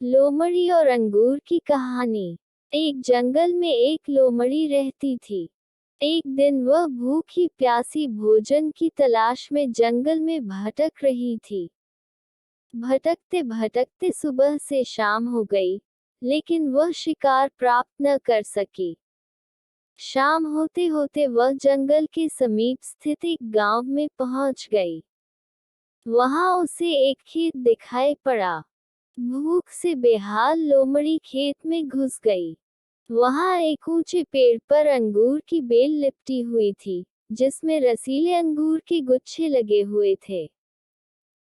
लोमड़ी और अंगूर की कहानी। एक जंगल में एक लोमड़ी रहती थी। एक दिन वह भूखी प्यासी भोजन की तलाश में जंगल में भटक रही थी। भटकते भटकते सुबह से शाम हो गई, लेकिन वह शिकार प्राप्त न कर सकी। शाम होते होते वह जंगल के समीप स्थित एक गांव में पहुंच गई। वहां उसे एक खेत दिखाई पड़ा। भूख से बेहाल लोमड़ी खेत में घुस गई। वहां एक ऊंचे पेड़ पर अंगूर की बेल लिपटी हुई थी, जिसमें रसीले अंगूर के गुच्छे लगे हुए थे।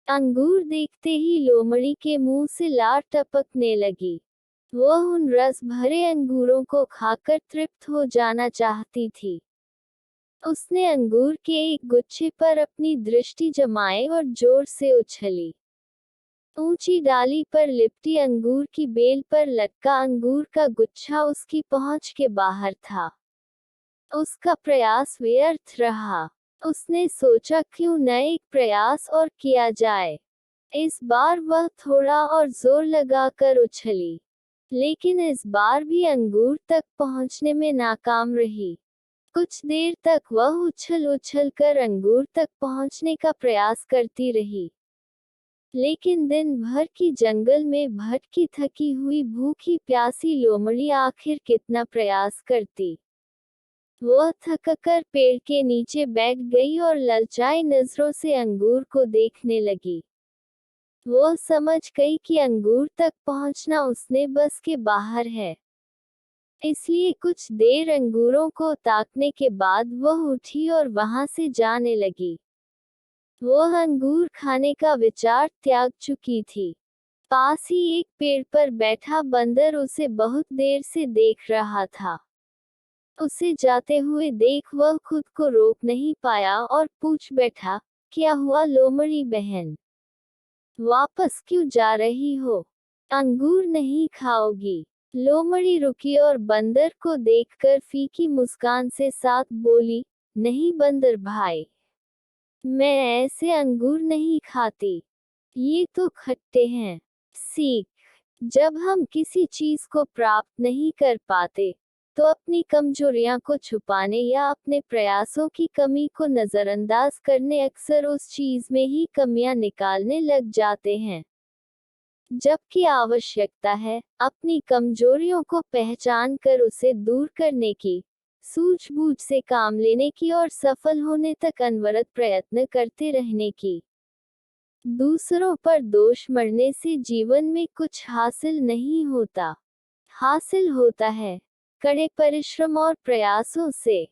अंगूर देखते ही लोमड़ी के मुंह से लार टपकने लगी। वह उन रस भरे अंगूरों को खाकर तृप्त हो जाना चाहती थी। उसने अंगूर के एक गुच्छे पर अपनी दृष्टि जमाई और जोर से उछली। ऊंची डाली पर लिपटी अंगूर की बेल पर लटका अंगूर का गुच्छा उसकी पहुंच के बाहर था। उसका प्रयास व्यर्थ रहा। उसने सोचा क्यों न एक प्रयास और किया जाए। इस बार वह थोड़ा और जोर लगाकर उछली, लेकिन इस बार भी अंगूर तक पहुंचने में नाकाम रही। कुछ देर तक वह उछल उछल कर अंगूर तक पहुंचने का प्रयास करती रही, लेकिन दिन भर की जंगल में भटकी थकी हुई भूखी प्यासी लोमड़ी आखिर कितना प्रयास करती। वह थककर पेड़ के नीचे बैठ गई और ललचाई नजरों से अंगूर को देखने लगी। वह समझ गई कि अंगूर तक पहुंचना उसने बस के बाहर है। इसलिए कुछ देर अंगूरों को ताकने के बाद वह उठी और वहां से जाने लगी। वह अंगूर खाने का विचार त्याग चुकी थी। पास ही एक पेड़ पर बैठा बंदर उसे बहुत देर से देख रहा था। उसे जाते हुए देख वह खुद को रोक नहीं पाया और पूछ बैठा, क्या हुआ लोमड़ी बहन? वापस क्यों जा रही हो? अंगूर नहीं खाओगी? लोमड़ी रुकी और बंदर को देखकर फीकी मुस्कान से साथ बोली, नहीं बंदर भाई, मैं ऐसे अंगूर नहीं खाती। ये तो खट्टे हैं। सीख, जब हम किसी चीज को प्राप्त नहीं कर पाते, तो अपनी कमजोरियां को छुपाने या अपने प्रयासों की कमी को नजरअंदाज करने अक्सर उस चीज में ही कमियां निकालने लग जाते हैं। जबकि आवश्यकता है अपनी कमजोरियों को पहचान कर उसे दूर करने की, सूझबूझ से काम लेने की और सफल होने तक अनवरत प्रयत्न करते रहने की। दूसरों पर दोष मढ़ने से जीवन में कुछ हासिल नहीं होता। हासिल होता है कड़े परिश्रम और प्रयासों से।